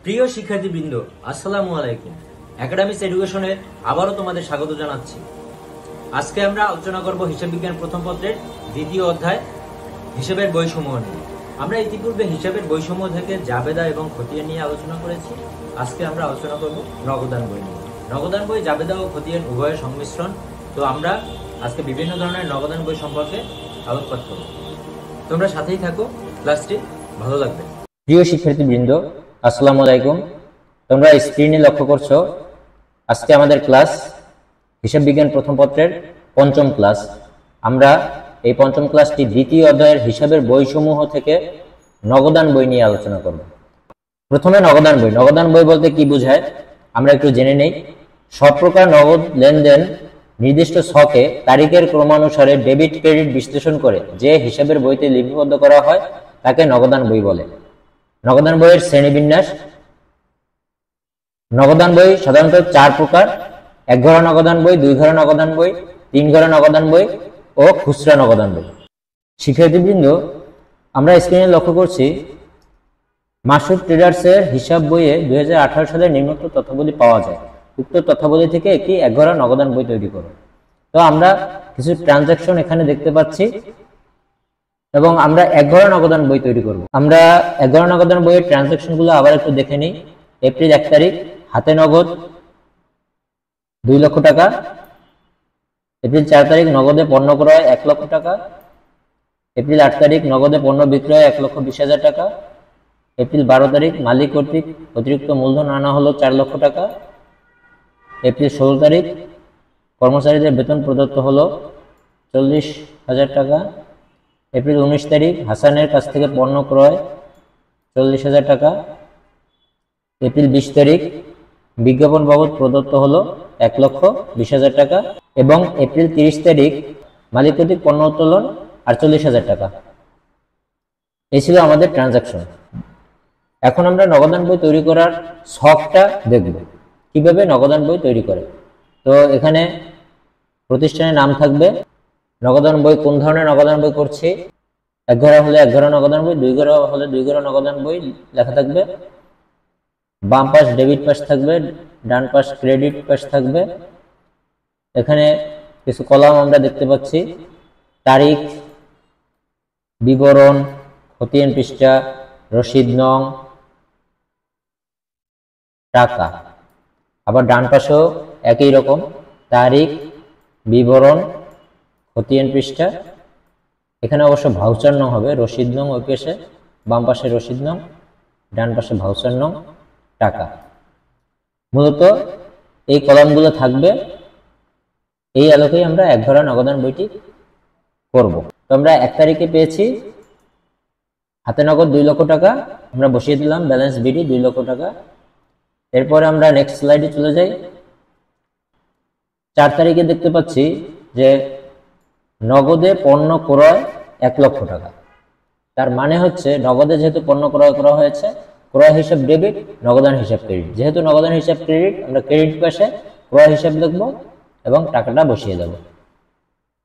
প্রিয় শিক্ষার্থীবৃন্দ, আসসালামু আলাইকুম। একাডেমিক্স এডুকেশনের আবারও তোমাদের স্বাগত জানাচ্ছি। আজকে আমরা আলোচনা করব হিসাব বিজ্ঞান প্রথম পত্রের দ্বিতীয় অধ্যায় হিসাবের বইসমূহ নিয়ে। আমরা ইতিপূর্বে হিসাবের বইসমূহ থেকে জাবেদা এবং খতিয়ান নিয়ে আলোচনা করেছি। আজকে আমরা আলোচনা করব নগদান বই নিয়ে। নগদান বই জাবেদা ও খতিয়ান উভয়ের সংমিশ্রণ। তো আমরা আজকে বিভিন্ন ধরনের নগদান বই সম্পর্কে আলোকপাত করব। তোমরা সাথেই থাকো, ক্লাসটি ভালো লাগবে। প্রিয় শিক্ষার্থীবৃন্দ, আসসালামু আলাইকুম। তোমরা স্ক্রিনে লক্ষ্য করছো, আজকে আমাদের ক্লাস হিসাব বিজ্ঞান প্রথম পত্রের পঞ্চম ক্লাস। আমরা এই পঞ্চম ক্লাসটি দ্বিতীয় অধ্যায়ের হিসাবের বইসমূহ থেকে নগদান বই নিয়ে আলোচনা করব। প্রথমে নগদান বই। নগদান বই বলতে কি বোঝায় আমরা একটু জেনে নেই। সব প্রকার নগদ লেনদেন নির্দিষ্ট ছকে তারিখের ক্রমানুসারে ডেবিট ক্রেডিট বিশ্লেষণ করে যে হিসাবের বইতে লিপিবদ্ধ করা হয় তাকে নগদান বই বলে। নগদান বইয়ের শ্রেণীবিন্যাস। নগদান বই সাধারণত চার প্রকার: এক ঘর নগদান বই, দুই ঘর নগদান বই, তিন ঘর নগদান বই ও খুচরা নগদান বই। শিক্ষার্থীবৃন্দ, আমরা স্ক্রিনে লক্ষ্য করছি মাসুদ ট্রেডার্সের হিসাব বইয়ে 2018 সালের নিম্নোক্ত তথ্যাবলী পাওয়া যায়। উক্ত তথ্যাবলী থেকে একটি এক ঘর নগদান বই তৈরি করো। তো আমরা কিছু ট্রানজাকশন এখানে দেখতে পাচ্ছি এবং আমরা এক ঘর নগদান বই তৈরি করব। আমরা এক ঘর নগদান বইয়ের ট্রানজাকশন গুলো আবার একটু দেখে নিই। এপ্রিল 1 তারিখ হাতে নগদ 2 লক্ষ টাকা। এপ্রিল 4 তারিখ নগদে পণ্য ক্রয় 1 লক্ষ টাকা। এপ্রিল 8 তারিখ নগদে পণ্য বিক্রয় 1,20,000 টাকা। এপ্রিল 12 তারিখ মালিক কর্তৃক অতিরিক্ত মূলধন আনা হলো 4 লক্ষ টাকা। এপ্রিল 16 তারিখ কর্মচারীদের বেতন প্রদত্ত হলো 40,000 টাকা। এপ্রিল 19 তারিখ হাসানের কাছ থেকে পণ্য ক্রয় 40,000 টাকা। এপ্রিল 20 তারিখ বিজ্ঞাপন বাবদ প্রদত্ত হলো 1,20,000 টাকা এবং এপ্রিল 30 তারিখ মালিক কর্তৃক পণ্য উত্তোলন 48,000 টাকা। এই ছিল আমাদের ট্রানজাকশন। এখন আমরা নগদান বই তৈরি করার ছকটা দেখব, কিভাবে নগদান বই তৈরি করে। তো এখানে প্রতিষ্ঠানের নাম থাকবে, নগদান বই কোন ধরনের নগদান বই করছি, এক ঘরে হলে এক ঘরে নগদান বই, দুই ঘরে হলে দুই ঘরে নগদান বই লেখা থাকবে। বাম পাশ ডেবিট পাশ থাকবে, ডান পাশ ক্রেডিট পাশ থাকবে। এখানে কিছু কলাম আমরা দেখতে পাচ্ছি: তারিখ, বিবরণ, খতিয়ান পৃষ্ঠা, রসিদ নং, টাকা। আবার ডান পাশেও একই রকম, তারিখ, বিবরণ, খতিয়ান পৃষ্ঠা। এখানে অবশ্য ভাউচার নং হবে, রসিদ নং ওই পাশে, বাম পাশে রসিদ নং, ডান পাশে ভাউচার নং, টাকা। মূলত এই কলামগুলো থাকবে। এই আলোকেই আমরা এক ঘর নগদান বইটি করব। তো আমরা 1 তারিখে পেয়েছি হাতে নগদ 2 লক্ষ টাকা, আমরা বসিয়ে দিলাম ব্যালেন্স বিডি 2 লক্ষ টাকা। এরপরে আমরা নেক্সট স্লাইডে চলে যাই। 4 তারিখে দেখতে পাচ্ছি যে নগদে পণ্য ক্রয় 1 লক্ষ টাকা। তার মানে হচ্ছে নগদে যেহেতু পণ্য ক্রয় করা হয়েছে, ক্রয় হিসাব ডেবিট, নগদান হিসাব ক্রেডিট। যেহেতু নগদান হিসাব ক্রেডিট, আমরা ক্রেডিট পাশে ক্রয় হিসাব লিখব এবং টাকাটা বসিয়ে দেব।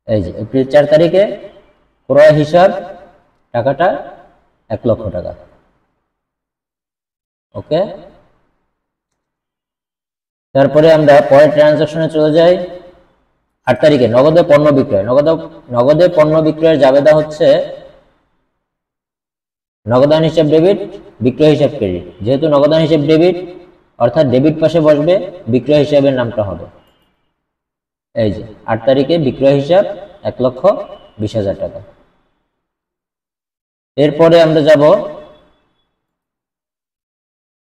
এই যে এপ্রিল 4 তারিখে ক্রয় হিসাব, টাকাটা 1 লক্ষ টাকা। ওকে, তারপরে আমরা পরের ট্রানজাকশনে চলে যাই। 8 তারিখে নগদে পণ্য বিক্রয়। নগদে পণ্য বিক্রয়ের জাবেদা হচ্ছে নগদান হিসাব ডেবিট, বিক্রয় হিসাব ক্রেডিট। যেহেতু নগদান হিসাব ডেবিট, অর্থাৎ ডেবিট পাশে বসবে, বিক্রয় হিসাবের নামটা হবে। এই যে 8 তারিখে বিক্রয় হিসাব 1,20,000 টাকা। এরপরে আমরা যাব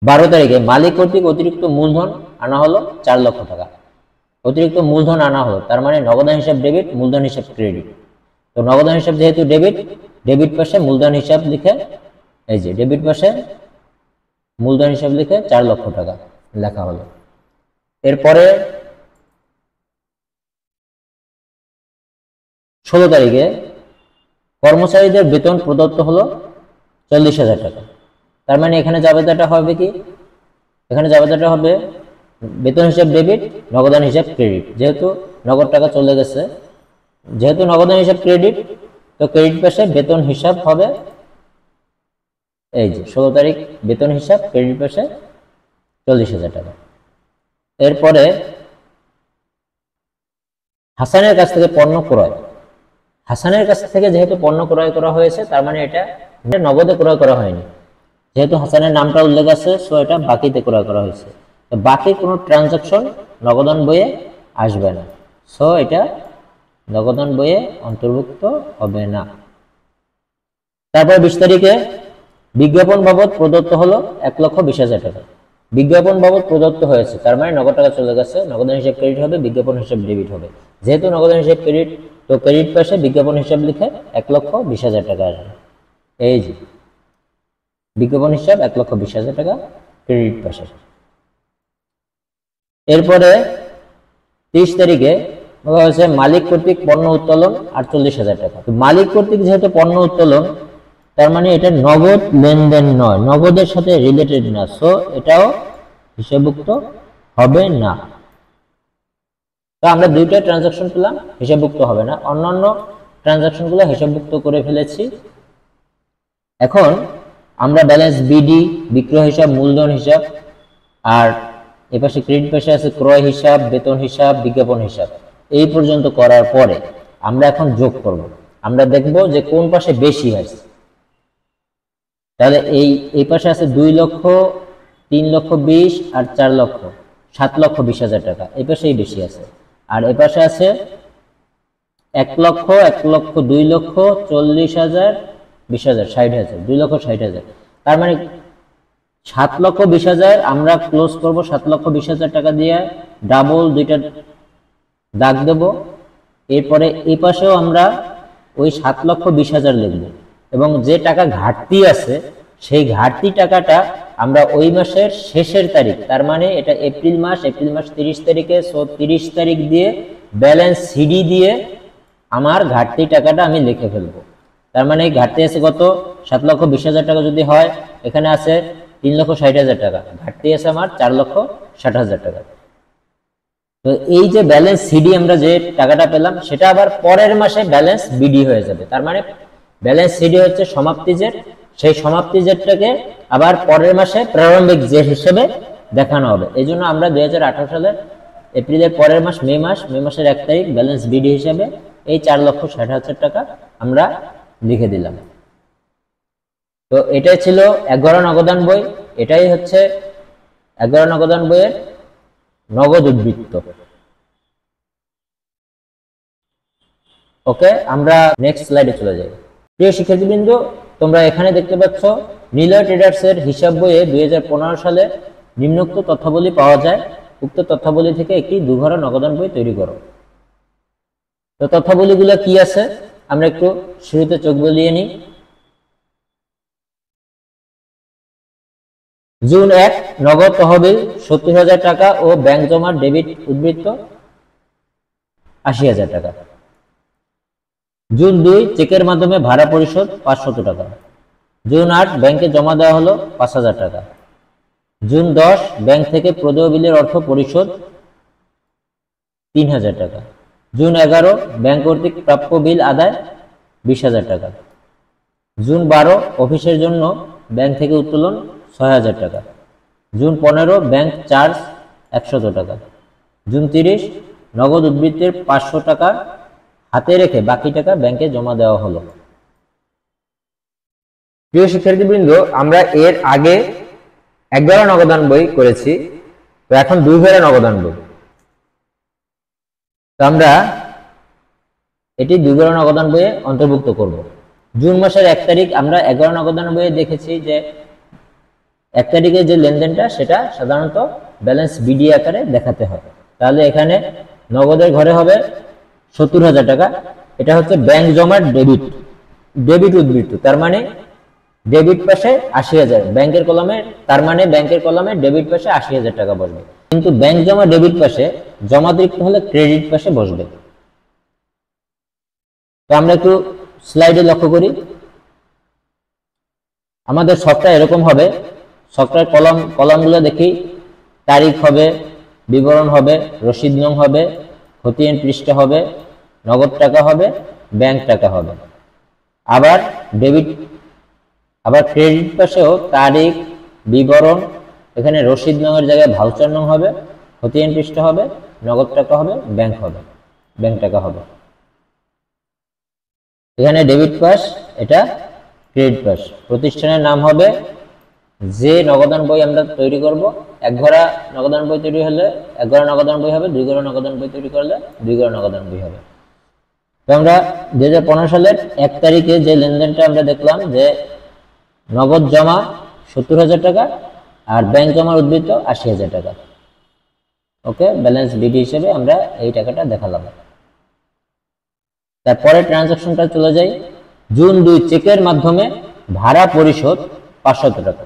12 তারিখে মালিক কর্তৃক অতিরিক্ত মূলধন আনা হলো 4 লক্ষ টাকা। অতিরিক্ত মূলধন আনা হলো, তার মানে নগদান হিসাব ডেবিট, মূলধন হিসাব ক্রেডিট। তো নগদান হিসাব যেহেতু ডেবিট, ডেবিট পাশে মূলধন হিসাব লিখে, এই যে ডেবিট পাশে মূলধন হিসাব লিখে 4 লক্ষ টাকা লেখা হলো। এরপরে 16 তারিখে কর্মচারীদের বেতন প্রদত্ত হলো 40,000 টাকা। তার মানে এখানে জাবেদাটা হবে কি, এখানে জাবেদাটা হবে বেতন হিসাব ডেবিট, নগদান হিসাব ক্রেডিট। যেহেতু নগদ টাকা চলে গেছে, যেহেতু নগদান হিসাব ক্রেডিট, তো ক্রেডিট পাশে বেতন হিসাব হবে এই যে 16 তারিখ বেতন হিসাব, ক্রেডিট পাশে 40,000 টাকা। এরপরে হাসানের কাছ থেকে পণ্য ক্রয়, হাসানের কাছ থেকে যেহেতু পণ্য ক্রয় করা হয়েছে তার মানে এটা নগদে ক্রয় করা হয়নি, যেহেতু হাসানের নামটা উল্লেখ আছে সো এটা বাকিতে ক্রয় করা হয়েছে। তো বাকি কোনো ট্রানজাকশন নগদান বইয়ে আসবে না, সো এটা নগদান বইয়ে অন্তর্ভুক্ত হবে না। তারপর 20 তারিখে বিজ্ঞাপন বাবদ প্রদত্ত হলো 1,20,000 টাকা। বিজ্ঞাপন বাবদ প্রদত্ত হয়েছে তার মানে নগদ টাকা চলে গেছে, নগদান হিসাব ক্রেডিট হবে, বিজ্ঞাপন হিসাব ডেবিট হবে। যেহেতু নগদান হিসাব ক্রেডিট, তো ক্রেডিট পাশে বিজ্ঞাপন হিসাব লিখে 1,20,000 টাকা আসবে। এই যে বিজ্ঞাপন হিসাব 1,20,000 টাকা ক্রেডিট পাশে। এরপরে 30 তারিখে বলা হয়েছে মালিক কর্তৃক পণ্য উত্তোলন 48,000 টাকা। তো মালিক কর্তৃক যেহেতু পণ্য উত্তোলন তার মানে এটা নগদ লেনদেন নয়, নগদের সাথে রিলেটেড না, সো এটাও হিসাবভুক্ত হবে না। তো আমরা দুইটা ট্রানজাকশন পেলাম, হিসাবভুক্ত হবে না। অন্যান্য ট্রানজাকশনগুলো হিসাবভুক্ত করে ফেলেছি। এখন আমরা ব্যালেন্স বিডি, বিক্রয় হিসাব, মূলধন হিসাব, আর এপাশে ক্রেডিট পাশে আছে ক্রয় হিসাব, বেতন হিসাব, বিজ্ঞাপন হিসাব। এই পর্যন্ত করার পরে আমরা এখন যোগ করব। আমরা দেখব যে কোন পাশে বেশি আছে। তাহলে এই পাশে আছে 2 লক্ষ, 3 লক্ষ 20 আর 4 লক্ষ, 7,20,000 টাকা। এই পাশেই বেশি আছে। আর এ পাশে আছে 1 লক্ষ, 1 লক্ষ, 2 লক্ষ, 40,000, 20,000, 60,000, 2 লক্ষ 60,000। তার মানে 7,20,000 আমরা ক্লোজ করব 7,20,000 টাকা দিয়ে, ডাবল দুইটা দাগ দেব। এরপরে এই পাশেও আমরা ওই 7,20,000 লিখব এবং যে টাকা ঘাটতি আছে সেই ঘাটতি টাকাটা আমরা ওই মাসের শেষের তারিখ, তার মানে এটা এপ্রিল মাস 30 তারিখে, সো 30 তারিখ দিয়ে ব্যালেন্স সিডি দিয়ে আমার ঘাটতি টাকাটা আমি লিখে ফেলবো। তার মানে ঘাটতি আছে কত? 7,20,000 টাকা যদি হয়, এখানে আছে 3,60,000 টাকা, ঘাটতি আছে আমার 4,60,000 টাকা। তো এই যে ব্যালেন্স সিডি আমরা যে টাকাটা পেলাম সেটা আবার পরের মাসে ব্যালেন্স বিডি হয়ে যাবে। তার মানে ব্যালেন্স সিডি হচ্ছে সমাপ্তি জেট, সেই সমাপ্তি জেটটাকে আবার পরের মাসে প্রারম্ভিক জেট হিসেবে দেখানো হবে। এই জন্য আমরা 2018 সালের এপ্রিলের পরের মাস মে মাসের 1 তারিখ ব্যালেন্স বিডি হিসেবে এই 4,60,000 টাকা আমরা লিখে দিলাম। তো এটাই ছিল 11 নগদান বই। এটাই হচ্ছে 11 নগদান বইয়ের নগদ উদ্বৃত্ত। ওকে, আমরা নেক্সট স্লাইডে চলে যাই। প্রিয় শিক্ষার্থীবৃন্দ, তোমরা এখানে দেখতে পাচ্ছ নিলয় ট্রেডার্স এর হিসাব বইয়ে 2015 সালে নিম্নোক্ত তথ্যাবলী পাওয়া যায়। উক্ত তথ্যাবলী থেকে একটি দুঘরা নগদান বই তৈরি করো। তো তথ্যাবলীগুলো কি আছে আমরা একটু শুরুতে চোখ বুলিয়ে নিই। জুন 1 নগদ তহবিল 70,000 টাকা ও ব্যাংক জমার ডেবিট উদ্বৃত্ত 80,000 টাকা। জুন 2 চেকের মাধ্যমে ভাড়া পরিশোধ 500 টাকা। জুন 8 ব্যাংকে জমা দেওয়া হলো 5,000 টাকা। জুন 10 ব্যাংক থেকে প্রদেয় বিলের অর্থ পরিশোধ 3,000 টাকা। জুন 11 ব্যাংক কর্তৃক প্রাপ্য বিল আদায় 20,000 টাকা। জুন 12 অফিসের জন্য ব্যাংক থেকে উত্তোলন 6,000 টাকা। জুন 15 ব্যাংক চার্জ 100 টাকা। জুন 30 নগদ উদ্বৃত্তের 500 টাকা হাতে রেখে বাকি টাকা ব্যাংকে জমা দেওয়া হলো। প্রিয় শিক্ষার্থীবৃন্দ, আমরা এর আগে 11 নগদান বই করেছি, তো এখন 2 ঘরে নগদান বই। তো আমরা এটি 2 ঘরে নগদান বইয়ে অন্তর্ভুক্ত করব। জুন মাসের 1 তারিখ আমরা 11 নগদান বইয়ে দেখেছি যে 1 তারিখে যে লেনদেনটা সেটা সাধারণত ব্যালেন্স বিডি আকারে দেখাতে হয়। তাহলে এখানে নগদের ঘরে হবে 70,000 টাকা। এটা হচ্ছে ব্যাংক জমার ডেবিট উদ্বৃত্ত, তার মানে ডেবিট পাশে 80,000 ব্যাংকের কলামে, তার মানে ব্যাংকের কলামে ডেবিট পাশে 80,000 টাকা বসবে, কিন্তু ব্যাংক জমা ডেবিট পাশে, জমাতিরিক্ত হলে ক্রেডিট পাশে বসবে। তো আমরা একটু স্লাইডে লক্ষ্য করি। আমাদের সবটা এরকম হবে। সবটার কলামগুলো দেখি। তারিখ হবে, বিবরণ হবে, রসিদ নং হবে, খতিয়ান পৃষ্ঠা হবে, নগদ টাকা হবে, ব্যাংক টাকা হবে। আবার ক্রেডিট পাশেও তারিখ, বিবরণ, এখানে রসিদ নংয়ের জায়গায় ভাউচার নং হবে, খতিয়ান পৃষ্ঠা হবে, নগদ টাকা হবে, ব্যাংক টাকা হবে। এখানে ডেবিট পাস, এটা ক্রেডিট পাস। প্রতিষ্ঠানের নাম হবে, যে নগদান বই আমরা তৈরি করব, এক ঘোড়া নগদান বই তৈরি হলে এক ঘোড়া নগদান বই হবে, দুই ঘোড়া নগদান বই তৈরি করলে দুই ঘোড়া নগদান বই হবে। তো আমরা 2015 সালের 1 তারিখে যে লেনদেনটা আমরা দেখলাম যে নগদ জমা 70,000 টাকা আর ব্যাংক জমার উদ্বৃত্ত 80,000 টাকা। ওকে, ব্যালেন্স ডিডি হিসেবে আমরা এই টাকাটা দেখালাম। তারপরে ট্রানজাকশনটা চলে যাই। জুন 2 চেকের মাধ্যমে ভাড়া পরিশোধ 500 টাকা।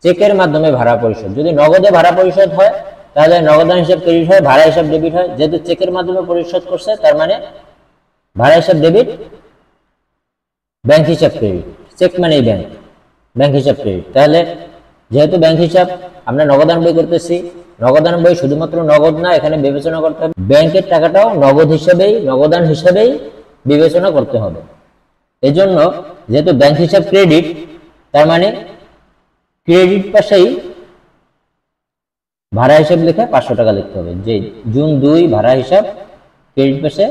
চেকের মাধ্যমে ভাড়া পরিশোধ, যদি নগদে ভাড়া পরিশোধ হয় তাহলে নগদান হিসাব ক্রেডিট হয়, ভাড়া হিসাব ডেবিট হয়। যেহেতু চেকের মাধ্যমে পরিশোধ করছে তার মানে ভাড়া হিসাব ডেবিট, ব্যাংক হিসাব ক্রেডিট। চেক মানেই ব্যাংক হিসাব ক্রেডিট। তাহলে যেহেতু ব্যাংক হিসাব আমরা নগদান বই করতেছি, নগদান বই শুধুমাত্র নগদ না, এখানে বিবেচনা করতে হবে ব্যাংকের টাকাটাও নগদান হিসাবেই বিবেচনা করতে হবে। এই জন্য যেহেতু ব্যাংক হিসাব ক্রেডিট, তার মানে ক্রেডিট পাশেই ভাড়া হিসাব লিখে 500 টাকা লিখতে হবে। যে জুন 2 ভাড়া হিসাব, ক্রেডিট পাশে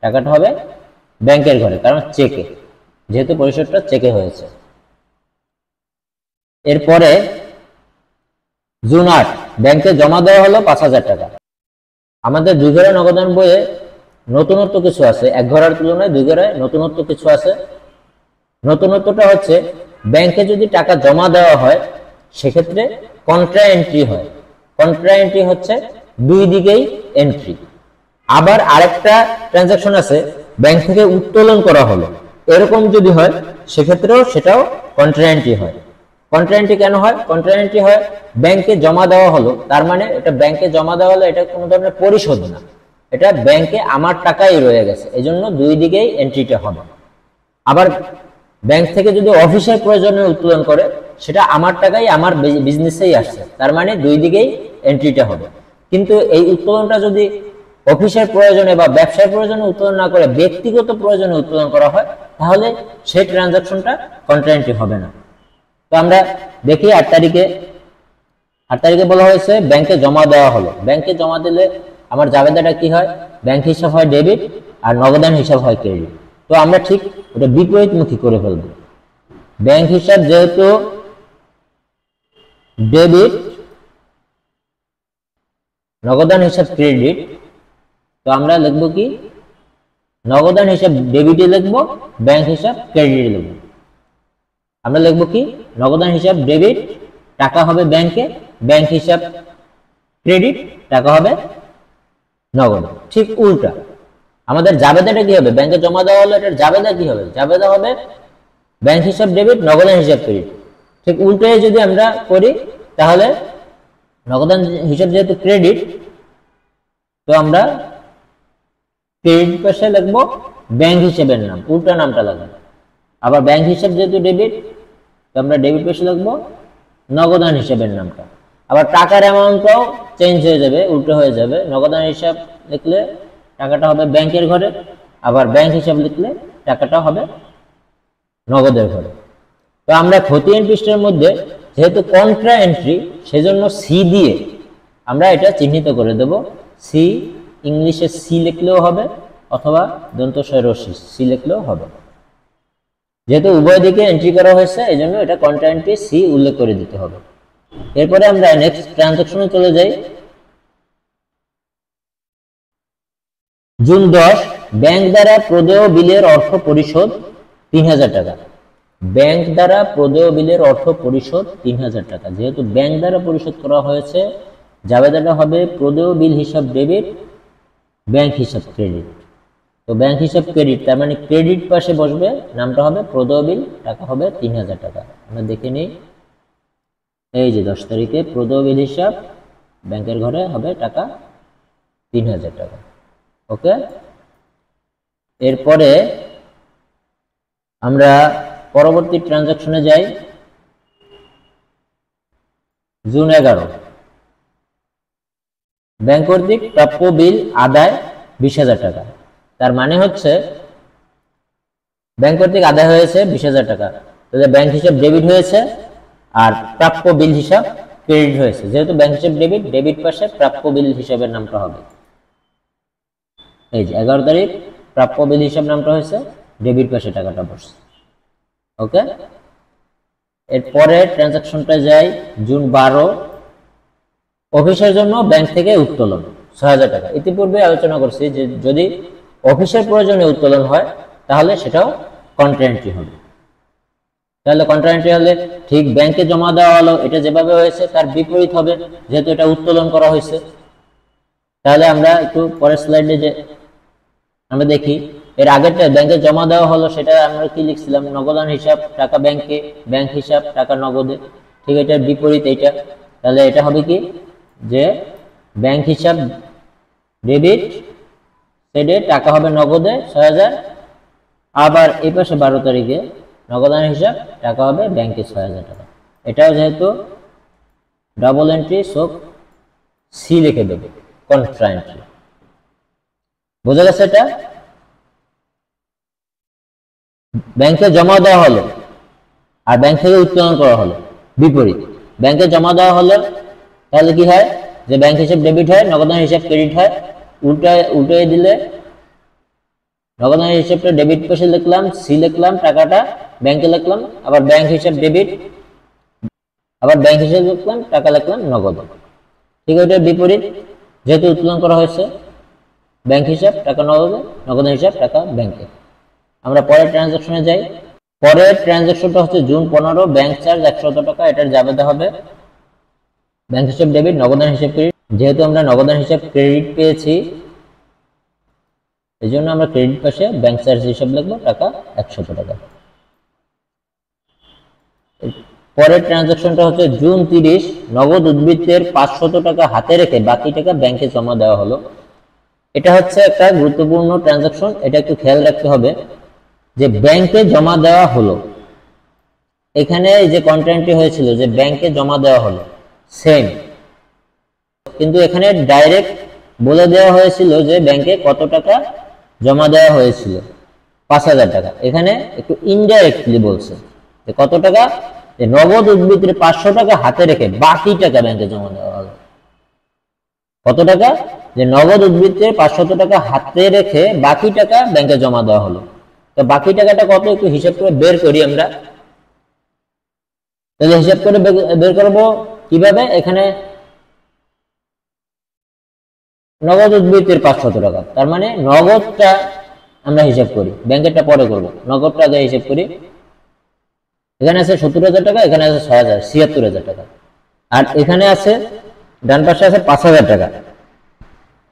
টাকাটা হবে ব্যাংকের ঘরে, কারণ চেকে, যেহেতু পরিশোধটা চেকে হয়েছে। এরপরে জুন 8 ব্যাংকে জমা দেওয়া হলো 5,000 টাকা। আমাদের দুই ঘরে নগদান বইয়ে নতুনত্ব কিছু আছে, এক ঘরের তুলনায় দুই ঘরে নতুনত্ব কিছু আছে। নতুনত্বটা হচ্ছে ব্যাংকে যদি টাকা জমা দেওয়া হয় সেক্ষেত্রে কন্ট্রা এন্ট্রি হয়। কন্ট্রা এন্ট্রি হচ্ছে দুই দিকেই এন্ট্রি। আবার আরেকটা ট্রানজাকশন আছে, ব্যাংক থেকে উত্তোলন করা হলো, এরকম যদি হয় সেক্ষেত্রেও সেটাও কন্ট্রা এন্ট্রি হয়। কন্ট্রা এন্ট্রি কেন হয়? কন্ট্রা এন্ট্রি হয় ব্যাংকে জমা দেওয়া হলো, তার মানে এটা ব্যাংকে জমা দেওয়া হলো, এটা কোনো ধরনের পরিশোধ না, এটা ব্যাংকে আমার টাকাই রয়ে গেছে, এজন্য দুই দিকেই এন্ট্রিটা হবে। আবার ব্যাংক থেকে যদি অফিসের প্রয়োজনে উত্তোলন করে, সেটা আমার টাকাই আমার বিজনেসেই আসছে, তার মানে দুই দিকেই এন্ট্রিটা হবে। কিন্তু এই উত্তোলনটা যদি অফিসের প্রয়োজনে বা ব্যবসার প্রয়োজনে উত্তোলন না করে ব্যক্তিগত প্রয়োজনে উত্তোলন করা হয়, তাহলে সেই ট্রানজাকশনটা কন্ট্রা এন্ট্রি হবে না। তো আমরা দেখি 8 তারিখে বলা হয়েছে ব্যাংকে জমা দেওয়া হলো। ব্যাংকে জমা দিলে আমার জাবেদাটা কি হয়? ব্যাংক হিসাব হয় ডেবিট আর নগদান হিসাব হয় ক্রেডিট। তো আমরা ঠিক ওটা বিপরীতমুখী করে ফেলবো। ব্যাংক হিসাব যেহেতু ডেবিট, নগদান হিসাব ক্রেডিট, তো আমরা লিখবো কি? নগদান হিসাব ডেবিটে লিখবো, ব্যাংক হিসাব ক্রেডিটে লিখবো। আমরা লিখবো কি? নগদান হিসাব ডেবিট, টাকা হবে ব্যাংকে, ব্যাংক হিসাব ক্রেডিট, টাকা হবে নগদ। ঠিক উল্টা আমাদের জাবেদাটা কি হবে? ব্যাংকে জমা দেওয়া হলো, এটার জাবেদা কি হবে? জাবেদা হবে ব্যাংক হিসাব ডেবিট, নগদান হিসাব ক্রেডিট। ঠিক উল্টায় যদি আমরা করি তাহলে নগদান হিসাব যেহেতু ক্রেডিট, তো আমরা ক্রেডিট পাশে লিখবো ব্যাংক হিসাবের নাম, উল্টা নামটা লাগবে। আবার ব্যাংক হিসাব যেহেতু ডেবিট, তো আমরা ডেবিট পাশে লিখবো নগদান হিসাবের নামটা। আবার টাকার অ্যামাউন্টটাও চেঞ্জ হয়ে যাবে, উল্টো হয়ে যাবে। নগদান হিসাব লিখলে টাকাটা হবে ব্যাংকের ঘরে, আবার ব্যাংক হিসাব লিখলে টাকাটা হবে নগদের ঘরে। তো আমরা খতিয়ান পৃষ্ঠার মধ্যে যেহেতু কন্ট্রা এন্ট্রি, সেজন্য সি দিয়ে আমরা এটা চিহ্নিত করে দেব। সি, ইংলিশে সি লিখলেও হবে অথবা দন্তস্বয় রস্যি সি লিখলেও হবে। যেহেতু উভয় দিকে এন্ট্রি করা হয়েছে, এই জন্য এটা কন্ট্রা এন্ট্রি সি উল্লেখ করে দিতে হবে। এরপরে আমরা নেক্সট ট্রানজাকশনে চলে যাই। জুন 10 ব্যাংক দ্বারা প্রদেয় বিলের অর্থ পরিশোধ 3,000 টাকা। ব্যাংক দ্বারা প্রদেয় বিলের অর্থ পরিশোধ 3,000 টাকা। যেহেতু ব্যাংক দ্বারা পরিশোধ করা হয়েছে, জাবেদাটা হবে প্রদেয় বিল হিসাব ডেবিট, ব্যাংক হিসাব ক্রেডিট। তো ব্যাংক হিসাব ক্রেডিট, তার মানে ক্রেডিট পাশে বসবে, নামটা হবে প্রদেয় বিল, টাকা হবে 3,000 টাকা। আমরা দেখে নিই, এই যে 10 তারিখে প্রদেয় বিল হিসাব, ব্যাংকের ঘরে হবে টাকা 3,000 টাকা। ওকে, এরপরে আমরা পরবর্তী ট্রানজাকশনে যাই। জুন 11 ব্যাংক কর্তৃক প্রাপ্য বিল আদায় 20,000 টাকা। তার মানে হচ্ছে ব্যাংক কর্তৃক আদায় হয়েছে 20,000 টাকা, তাহলে ব্যাংক হিসাব ডেবিট হয়েছে আর প্রাপ্য বিল হিসাব ক্রেডিট হয়েছে, যেহেতু ব্যাংক হিসাব ডেবিট, ডেবিট পাশে প্রাপ্য বিল হিসাবের নামটা হবে। এই যে 11 তারিখ প্রাপ্য বিল হিসাব নামটা হয়েছে, ডেবিট পাশে টাকাটা বসছে। ওকে, এরপরে ট্রানজাকশনটা যাই জুন 12, অফিসের জন্য ব্যাংক থেকে উত্তোলন 6000 টাকা। ইতিপূর্বে আলোচনা করছি যে যদি অফিসের প্রয়োজনে উত্তোলন হয় তাহলে সেটাও কন্ট্রা এন্ট্রি হবে। তাহলে কন্ট্রা এন্ট্রি হলে ঠিক ব্যাংকে জমা দেওয়া হলো, এটা যেভাবে হয়েছে তার বিপরীত হবে, যেহেতু এটা উত্তোলন করা হয়েছে। তাহলে আমরা একটু পরের স্লাইডে যে আমরা দেখি, এর আগেরটা ব্যাংকে জমা দেওয়া হলো, সেটা আমরা কি লিখছিলাম, নগদান হিসাব টাকা ব্যাংকে, ব্যাংক হিসাব টাকা নগদে। ঠিক, এটার বিপরীত এইটা। তাহলে এটা হবে কি যে ব্যাংক হিসাব ডেবিট, সেডে টাকা হবে নগদে 6000, আবার এই পাশে 12 তারিখে নগদান হিসাব টাকা হবে ব্যাংকে 6000 টাকা। এটাও যেহেতু ডাবল এন্ট্রি, সো সি লিখে দেবে, কন্ট্রা এন্ট্রি। বোঝা গেছে? এটা ব্যাংকে জমা দেওয়া হলো আর ব্যাংক থেকে উত্তোলন করা হলো, বিপরীত। ব্যাংকে জমা দেওয়া হলো তাহলে কি হয় যে ব্যাংক হিসাব ডেবিট হয়, নগদান হিসাব ক্রেডিট হয়। উল্টে দিলে নগদান হিসাবটা ডেবিট পাশে লিখলাম, সি লিখলাম, টাকাটা ব্যাংকে লিখলাম, আবার ব্যাংক হিসাব ডেবিট, আবার ব্যাংক হিসাব লিখলাম, টাকা লিখলাম নগদ। ঠিক আছে, এটার বিপরীত, যেহেতু উত্তোলন করা হয়েছে ব্যাংক হিসাব টাকা নগদে, নগদান হিসাব টাকা ব্যাংকে। আমরা পরের ট্রানজাকশনে যাই। পরের ট্রানজাকশনটা হচ্ছে জুন 15, ব্যাংক চার্জ 100 টাকা। এটার জাবেদা হবে ব্যাংক হিসাব ডেবিট, নগদান হিসাব ক্রেডিট। যেহেতু আমরা নগদান হিসাব ক্রেডিট পেয়েছি, এই জন্য আমরা ক্রেডিট পাশে ব্যাংক চার্জ হিসাব লিখবো, টাকা 100 টাকা। পরের ট্রানজাকশনটা হচ্ছে জুন 30, নগদ উদ্বৃত্তের 500 টাকা হাতে রেখে বাকি টাকা ব্যাংকে জমা দেওয়া হলো। এটা হচ্ছে একটা গুরুত্বপূর্ণ ট্রানজাকশন, এটা একটু খেয়াল রাখতে হবে যে ব্যাংকে জমা দেওয়া হলো। এখানে যে কন্ট্রা এন্ট্রি হয়েছিল যে ব্যাংকে জমা দেওয়া হলো সেম, কিন্তু এখানে ডাইরেক্ট বলে দেওয়া হয়েছিল যে ব্যাংকে কত টাকা জমা দেওয়া হয়েছিল, 5000 টাকা। এখানে একটু ইনডাইরেক্টলি বলছে যে কত টাকা, যে নগদ উদ্বৃত্তের 500 টাকা হাতে রেখে বাকি টাকা ব্যাংকে জমা দেওয়া হলো। কত টাকা, যে নগদ উদ্বৃত্তের 500 টাকা হাতে রেখে বাকি টাকা ব্যাংকে জমা দেওয়া হলো। তো বাকি টাকাটা কত একটু হিসাব করে বের করি আমরা। তাহলে হিসাব করে বের করব কিভাবে, এখানে নগদ উদ্বৃত্তের 500 টাকা, তার মানে নগদটা আমরা হিসাব করি, ব্যাংকেরটা পরে করব, নগদটা আগে হিসাব করি। এখানে আছে 70,000 টাকা, এখানে আছে 6000, 76,000 টাকা। আর এখানে আছে ডান পাশে আছে 5000 টাকা,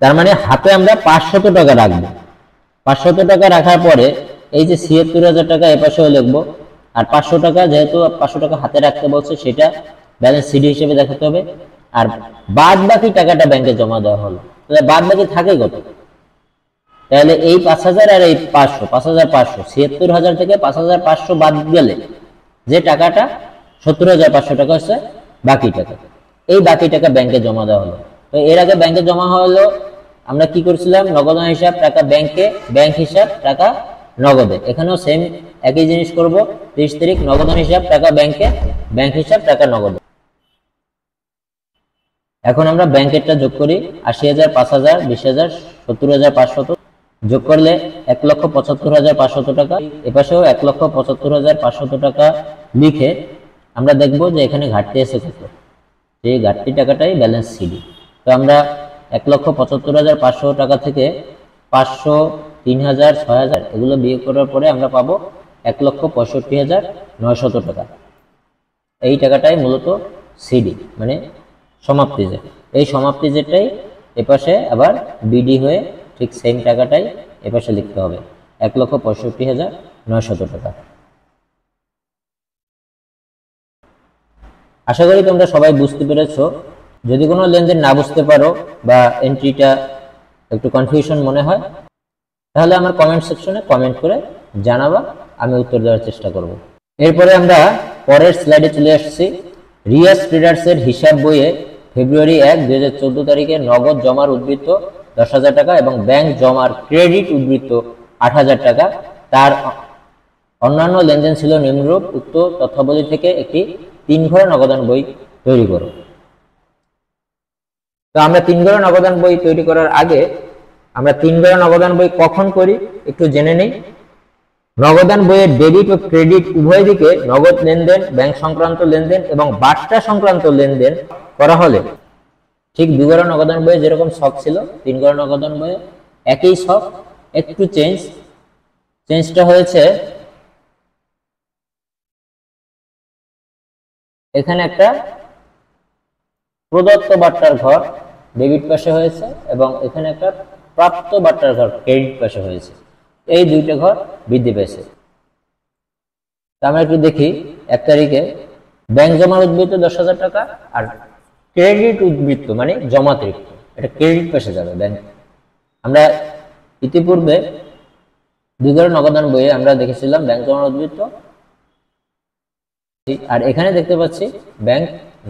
তার মানে হাতে আমরা 500 টাকা রাখবো। 500 টাকা রাখার পরে এই যে 76,000 টাকা এপাশেও লিখবো, আর 500 টাকা যেহেতু 500 টাকা হাতে রাখতে বলছে সেটা ব্যালেন্স সিডি হিসেবে দেখাতে হবে। আর বাদ বাকি টাকাটা ব্যাংকে জমা দেওয়া হলো, তাহলে বাদ বাকি থাকে কত, তাহলে এই 5000 আর এই 500, 5500, 76,000 থেকে 5500 বাদ গেলে যে টাকাটা 70,500 টাকা হচ্ছে বাকি টাকা। এই বাকি টাকা ব্যাংকে জমা দেওয়া হলো। তো এর আগে ব্যাংকে জমা হলো আমরা কি করছিলাম, নগদান হিসাব টাকা ব্যাংকে, ব্যাংক হিসাব টাকা নগদে। এখানেও সেম একই জিনিস করব। 30 তারিখ নগদান হিসাব টাকা ব্যাংকে, ব্যাংক হিসাব টাকা নগদে। এখন আমরা ব্যাংকেরটা যোগ করি, 80,000, 5000, 20,000, 70,500 যোগ করলে 1,75,500 টাকা। এপাশেও 1,75,500 টাকা লিখে আমরা দেখব যে এখানে ঘাটতি আছে কত, এই ঘাটতি টাকাটাই ব্যালেন্স সিডি। তো আমরা 1,75,500 টাকা থেকে 500, 3,000, 6,000 এগুলো বিয়োগ করার পরে আমরা পাবো 1,65,900 টাকা। এই টাকাটাই মূলত সিডি, মানে সমাপ্তি জেট। এই সমাপ্তি জেটটাই এপাশে আবার বিডি হয়ে ঠিক সেম টাকাটাই এপাশে লিখতে হবে, 1,65,900 টাকা। আশা করি তোমরা সবাই বুঝতে পেরেছো। যদি কোনো লেনদেন না বুঝতে পারো বা এন্ট্রিটা একটু কনফিউশন মনে হয় তাহলে আমার কমেন্ট সেকশনে কমেন্ট করে জানাবা, আমি উত্তর দেওয়ার চেষ্টা করব। এরপরে আমরা পরের স্লাইডে চলে আসছি। রিয়াস ট্রেডার্সের হিসাব বইয়ে ফেব্রুয়ারি 1, 2014 তারিখে নগদ জমার উদ্বৃত্ত 10,000 টাকা এবং ব্যাংক জমার ক্রেডিট উদ্বৃত্ত 8,000 টাকা। তার অন্যান্য লেনদেন ছিল নিম্নরূপ। উক্ত তথ্যাবলী থেকে একটি 3 ঘর নগদান বই তৈরি করো। তো আমরা 3 ঘরে নগদান বই তৈরি করার আগে আমরা 3 ঘরে নগদান বই কখন করি একটু জেনে নেই। নগদান বইয়ের ডেবিট ও ক্রেডিট উভয় দিকে নগদ লেনদেন, ব্যাংক সংক্রান্ত লেনদেন এবং বার্তা সংক্রান্ত লেনদেন করা হলে ঠিক 2 ঘরে নগদান বইয়ে যেরকম ছক ছিল 3 ঘরে নগদান বইয়ে একই ছক, একটু চেঞ্জটা হয়েছে এখানে একটা প্রদত্ত বার্তার ঘর ডেবিট পাশে হয়েছে এবং এখানে একটা প্রাপ্ত বার্তার ঘর ক্রেডিট পাশে হয়েছে। এই দুইটা ঘর বৃদ্ধি পেয়েছে। আমরা একটু দেখি 1 তারিখে ব্যাংক জমার উদ্বৃত্ত 10,000 টাকা আর ক্রেডিট উদ্বৃত্ত মানে জমাতিরিক্ত, এটা ক্রেডিট পাশে যাবে ব্যাংক। আমরা ইতিপূর্বে 2 ঘরে নগদান বইয়ে আমরা দেখেছিলাম ব্যাংক জমার উদ্বৃত্ত, আর এখানে দেখতে পাচ্ছি ব্যাংক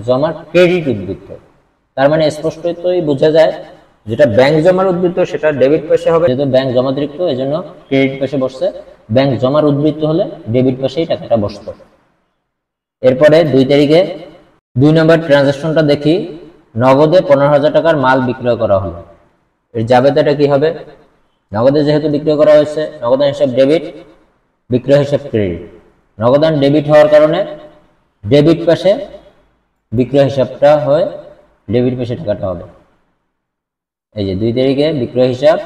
জমার ক্রেডিট উদ্বৃত্ত। তার মানে স্পষ্টতই বোঝা যায় যেটা ব্যাংক জমার উদ্বৃত্ত সেটা ডেবিট পাশে হবে, যেহেতু ব্যাংক জমাতিরিক্ত এজন্য ক্রেডিট পাশে বসছে, ব্যাংক জমার উদ্বৃত্ত হলে ডেবিট পাশেই টাকাটা বসত। এরপরে 2 তারিখে 2 নম্বর ট্রানজাকশনটা দেখি, নগদে 15,000 টাকার মাল বিক্রয় করা হলো। এর জাবেদাটা কি হবে? নগদে যেহেতু বিক্রয় করা হয়েছে, নগদান হিসাব ডেবিট, বিক্রয় হিসাব ক্রেডিট। নগদান ডেবিট হওয়ার কারণে ডেবিট পাশে বিক্রয় হিসাবটা হয়, ডেবিট পাশে টাকাটা হবে। এই যে 2 তারিখে বিক্রয় হিসাব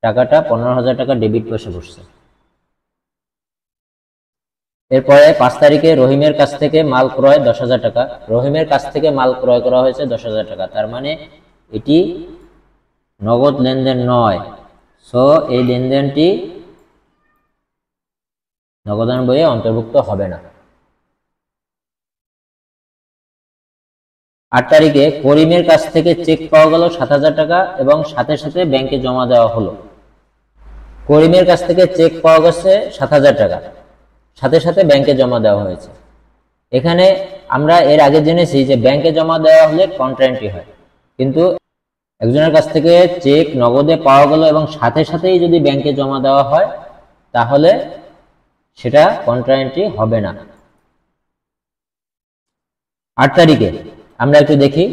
টাকাটা 15,000 টাকা ডেবিট পাশে বসছে। এরপরে 5 তারিখে রহিমের কাছ থেকে মাল ক্রয় 10,000 টাকা। রহিমের কাছ থেকে মাল ক্রয় করা হয়েছে 10,000 টাকা, তার মানে এটি নগদ লেনদেন নয়। সো এই লেনদেনটি নগদান বইয়ে অন্তর্ভুক্ত হবে না। 8 তারিখে করিমের কাছ থেকে চেক পাওয়া গেল 7,000 টাকা এবং সাথে সাথে ব্যাংকে জমা দেওয়া হলো। করিমের কাছ থেকে চেক পাওয়া গেছে 7,000 টাকা, সাথে সাথে ব্যাংকে জমা দেওয়া হয়েছে। এখানে আমরা এর আগে জেনেছি যে ব্যাংকে জমা দেওয়া হলে কন্ট্রা এন্ট্রি হয়, কিন্তু একজনের কাছ থেকে চেক নগদে পাওয়া গেল এবং সাথে সাথেই যদি ব্যাংকে জমা দেওয়া হয় তাহলে সেটা কন্ট্রা এন্ট্রি হবে না। 8 তারিখে আমরা একটু দেখি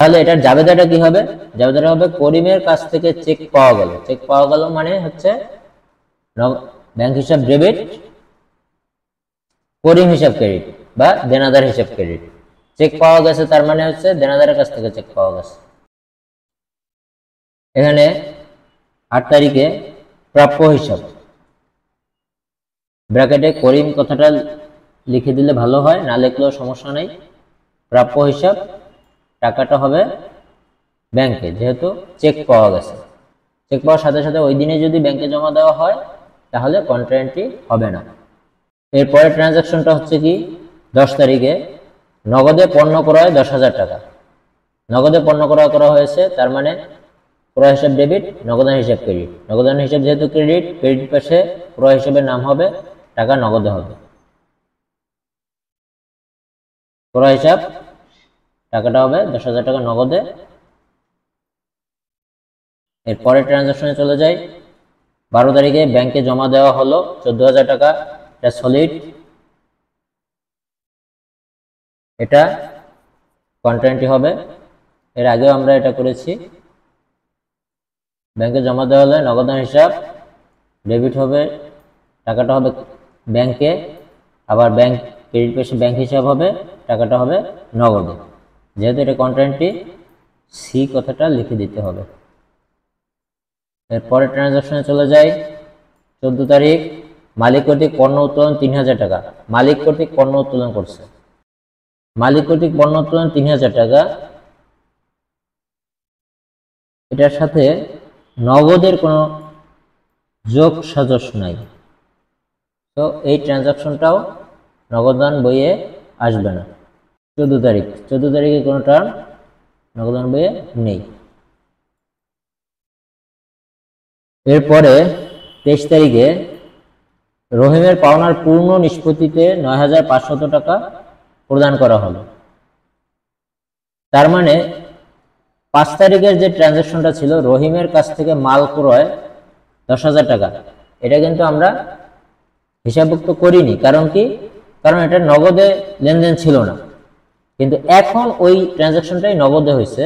তাহলে এটার জাবেদাটা কি হবে। জাবেদাটা হবে করিমের কাছ থেকে চেক পাওয়া গেল। চেক পাওয়া গেল মানে হচ্ছে ব্যাংক হিসাব ডেবিট, করিম হিসাব ক্রেডিট বা দেনাদার হিসাব ক্রেডিট। চেক পাওয়া গেছে তার মানে হচ্ছে দেনাদারের কাছ থেকে চেক পাওয়া গেছে। এখানে 8 তারিখে প্রাপ্য হিসাব, ব্র্যাকেটে করিম কথাটা লিখে দিলে ভালো হয়, না লিখলেও সমস্যা নেই। প্রাপ্য হিসাব টাকাটা হবে ব্যাংকে, যেহেতু চেক পাওয়া গেছে। চেক পাওয়ার সাথে সাথে ওই দিনে যদি ব্যাংকে জমা দেওয়া হয় তাহলে কন্ট্রা এন্ট্রি হবে না। এরপরে ট্রানজাকশনটা হচ্ছে কি 10 তারিখে নগদে পণ্য ক্রয় 10,000 টাকা। নগদে পণ্য ক্রয় করা হয়েছে, তার মানে ক্রয় হিসাব ডেবিট, নগদান হিসাব ক্রেডিট। নগদান হিসাব যেহেতু ক্রেডিট, ক্রেডিট পাশে ক্রয় হিসাবের নাম হবে, টাকা নগদে হবে। ক্রয় হিসাব টাকাটা হবে 10,000 টাকা নগদে। এরপরে ট্রানজাকশনে চলে যাই। 12 তারিখে ব্যাংকে জমা দেওয়া হলো 14,000 টাকা, এটা সলিড, এটা কন্ট্রা এন্ট্রি হবে। এর আগেও আমরা এটা করেছি। ব্যাংকে জমা দেওয়া হলে নগদান হিসাব ডেবিট হবে, টাকাটা হবে ব্যাংকে, আবার ব্যাংক ক্রেডিট পেশে ব্যাংক হিসাব হবে, টাকাটা হবে নগদে। যেহেতু এটা কন্ট্রা এন্ট্রি, সি কথাটা লিখে দিতে হবে। এরপরে ট্রানজাকশনে চলে যাই। 14 তারিখ মালিক কর্তৃক পণ্য উত্তোলন 3,000 টাকা। মালিক কর্তৃক পণ্য উত্তোলন করছে, মালিক কর্তৃক পণ্য উত্তোলন 3,000 টাকা। এটার সাথে নগদের কোনো যোগ সাজস নাই, তো এই ট্রানজাকশনটাও নগদান বইয়ে আসবে না। 14 তারিখে কোনো টার্ম নগদান বইয়ে নেই। এরপরে 23 তারিখে রহিমের পাওনার পূর্ণ নিষ্পত্তিতে 9,500 টাকা প্রদান করা হলো। তার মানে 5 তারিখের যে ট্রানজাকশনটা ছিল রহিমের কাছ থেকে মাল ক্রয় 10,000 টাকা, এটা কিন্তু আমরা হিসাবভুক্ত করিনি। কারণ কি? কারণ এটা নগদে লেনদেন ছিল না। কিন্তু এখন ওই ট্রানজাকশনটাই নগদে হয়েছে,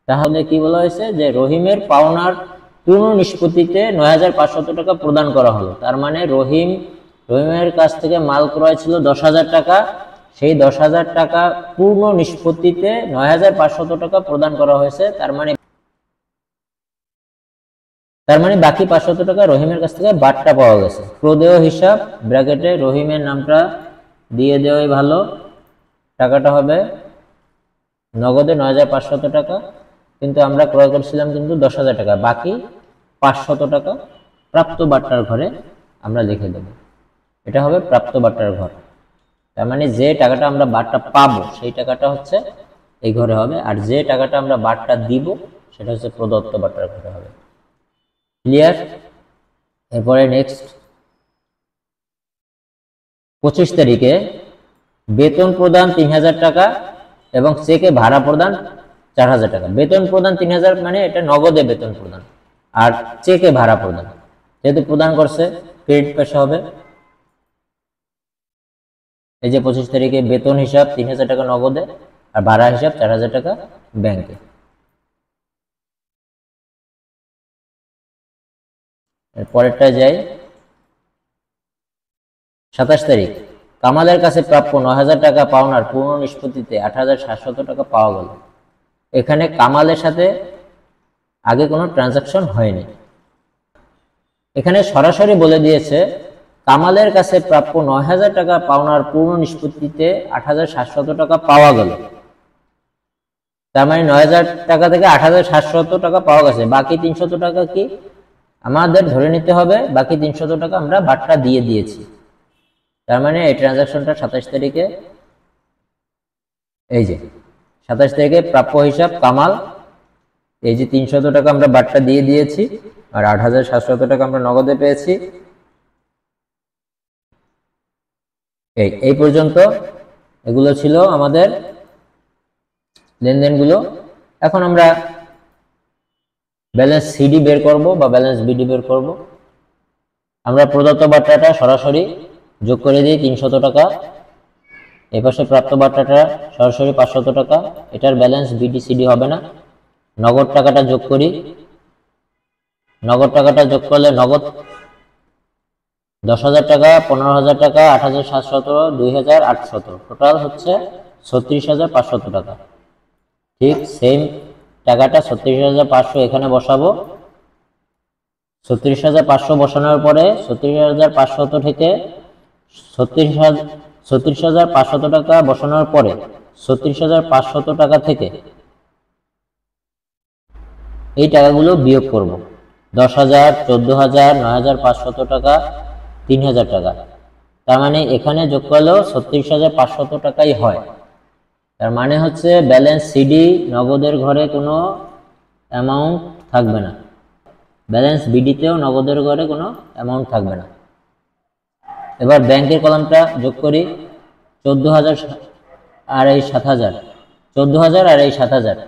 তাহলে কি বলা হয়েছে যে রহিমের পাওনার পূর্ণ নিষ্পত্তিতে ৯৫০০ টাকা প্রদান করা হলো। তার মানে রহিমের কাছ থেকে মাল ক্রয় ছিল ১০,০০০ টাকা, সেই ১০,০০০ টাকা পূর্ণ নিষ্পত্তিতে ৯৫০০ টাকা প্রদান করা হয়েছে। তার মানে বাকি ৫০০ টাকা রহিমের কাছ থেকে বাট্টা পাওয়া গেছে। প্রদেয় হিসাব ব্র্যাকেটে রহিমের নামটা দিয়ে দেওয়াই ভালো। টাকাটা হবে নগদে ৯৫০০ টাকা, কিন্তু আমরা ক্রয় করছিলাম কিন্তু ১০,০০০ টাকা, বাকি ৫০০ টাকা প্রাপ্ত বাট্টার ঘরে আমরা লিখে দেব। এটা হবে প্রাপ্ত বাট্টার ঘর। তার মানে যে টাকাটা আমরা বাট্টা পাবো সেই টাকাটা হচ্ছে এই ঘরে হবে, আর যে টাকাটা আমরা বাট্টা দিব সেটা হচ্ছে প্রদত্ত বাট্টার ঘরে হবে। ক্লিয়ার? এরপরে নেক্সট ২৫ তারিখে বেতন প্রদান ৩,০০০ টাকা এবং চেকে ভাড়া প্রদান ৪,০০০ টাকা। বেতন প্রদান ৩,০০০ মানে এটা নগদে বেতন প্রদান, আর চেকে ভাড়া প্রদান যেহেতু প্রদান করছে ক্রেডিট পেশা হবে। এই যে ২৫ তারিখে বেতন হিসাব ৩,০০০ টাকা নগদে, আর ভাড়া হিসাব ৪,০০০ টাকা ব্যাংকে। পরেরটা যাই। ২৭ তারিখ কামালের কাছে প্রাপ্য ৯,০০০ টাকা পাওনার পূর্ণ নিষ্পত্তিতে ৮,৭০০ টাকা পাওয়া গেল। এখানে কামালের সাথে আগে কোনো ট্রানজাকশন হয়নি, এখানে সরাসরি বলে দিয়েছে কামালের কাছে প্রাপ্য ৯,০০০ টাকা পাওনার পূর্ণ নিষ্পত্তিতে ৮,৭০০ টাকা পাওয়া গেল। তার মানে ৯,০০০ টাকা থেকে ৮,৭০০ টাকা পাওয়া গেছে, বাকি ৩০০ টাকা কি আমাদের ধরে নিতে হবে, বাকি ৩০০ টাকা আমরা বাট্টা দিয়ে দিয়েছি। তার মানে এই ট্রানজাকশনটা ২৭ তারিখে, এই যে ২৭ তারিখে প্রাপ্য হিসাব কামাল, এই যে ৩০০ টাকা আমরা বাট্টা দিয়ে দিয়েছি, আর ৮,৭০০ টাকা আমরা নগদে পেয়েছি। এই পর্যন্ত এগুলো ছিল আমাদের লেনদেনগুলো। এখন আমরা ব্যালেন্স সিডি বের করব বা ব্যালেন্স বিডি বের করব। আমরা প্রদত্ত বাট্টাটা সরাসরি যোগ করে দিই ৩০০ টাকা, এই পাশে প্রাপ্ত বাট্টাটা সরাসরি ৫০০ টাকা, এটার ব্যালেন্স বিডি সিডি হবে না। নগদ টাকাটা যোগ করি, নগদ টাকাটা যোগ করলে নগদ ১০,০০০ টাকা, ১৫,০০০ টাকা, ৮,৭০০, ২,৮০০, টোটাল হচ্ছে ৩৬,৫০০ টাকা। ঠিক সেম টাকাটা ৩৬,৫০০ এখানে বসাবো। ৩৬,৫০০ বসানোর পরে ৩৬,৫০০ থেকে ৩৬,৫০০ টাকা বসানোর পরে ৩৬,৫০০ টাকা থেকে এই টাকাগুলো বিয়োগ করব। ১০,০০০, ১৪,০০০, ৯,৫০০ টাকা, ৩,০০০ টাকা। তার মানে এখানে যোগ করলেও ৩৬,৫০০ টাকাই হয়। তার মানে হচ্ছে ব্যালেন্স সিডি নগদের ঘরে কোনো অ্যামাউন্ট থাকবে না, ব্যালেন্স বিডিতেও নগদের ঘরে কোনো অ্যামাউন্ট থাকবে না। এবার ব্যাংকের কলামটা যোগ করি। ১৪,০০০ আর এই ৭,০০০, ১৪,০০০ আর এই ৭,০০০,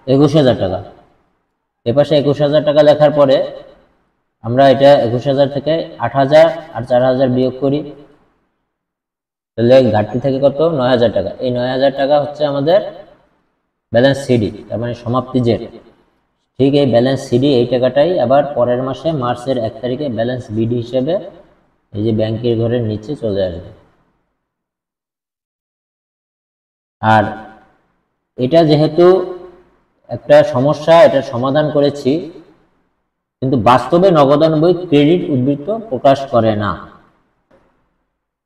২১,০০০ টাকা। এপাশে ২১,০০০ টাকা লেখার পরে আমরা এটা ২১,০০০ থেকে ৮,০০০ আর ৪,০০০ বিয়োগ করি, তাহলে ঘাটতি থেকে কত? ৯,০০০ টাকা। এই ৯,০০০ টাকা হচ্ছে আমাদের ব্যালেন্স সিডি, তার মানে সমাপ্তি জেট। ঠিক এই ব্যালেন্স সিডি এই টাকাটাই আবার পরের মাসে মার্চের ১ তারিখে ব্যালেন্স বিডি হিসেবে এই যে ব্যাংকের ঘরের নিচে চলে আসবে। আর এটা যেহেতু একটা সমস্যা, এটার সমাধান করেছি, কিন্তু বাস্তবে নগদান বই ক্রেডিট উদ্বৃত্ত প্রকাশ করে না।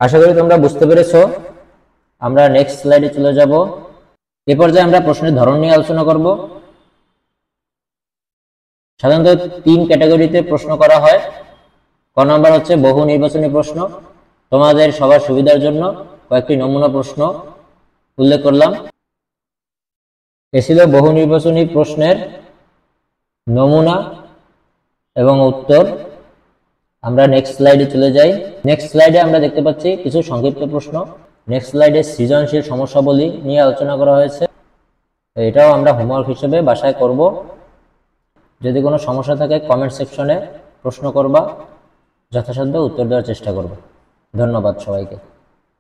আশা করি তোমরা বুঝতে পেরেছো। আমরা নেক্সট স্লাইডে চলে যাব। এ পর্যায়ে আমরা প্রশ্নের ধরন নিয়ে আলোচনা করব। সাধারণত ৩ ক্যাটাগরিতে প্রশ্ন করা হয়। ক নম্বর হচ্ছে বহু নির্বাচনী প্রশ্ন। তোমাদের সবার সুবিধার জন্য কয়েকটি নমুনা প্রশ্ন উল্লেখ করলাম। এ ছিল বহু নির্বাচনী প্রশ্নের নমুনা এবং উত্তর। আমরা নেক্সট স্লাইডে চলে যাই। নেক্সট স্লাইডে আমরা দেখতে পাচ্ছি কিছু সংক্ষিপ্ত প্রশ্ন। নেক্সট স্লাইডে সৃজনশীল সমস্যাবলী নিয়ে আলোচনা করা হয়েছে, এটাও আমরা হোমওয়ার্ক হিসেবে বাসায় করব। যদি কোনো সমস্যা থাকে কমেন্ট সেকশনে প্রশ্ন করবা, যথাসাধ্য উত্তর দেওয়ার চেষ্টা করব। ধন্যবাদ সবাইকে।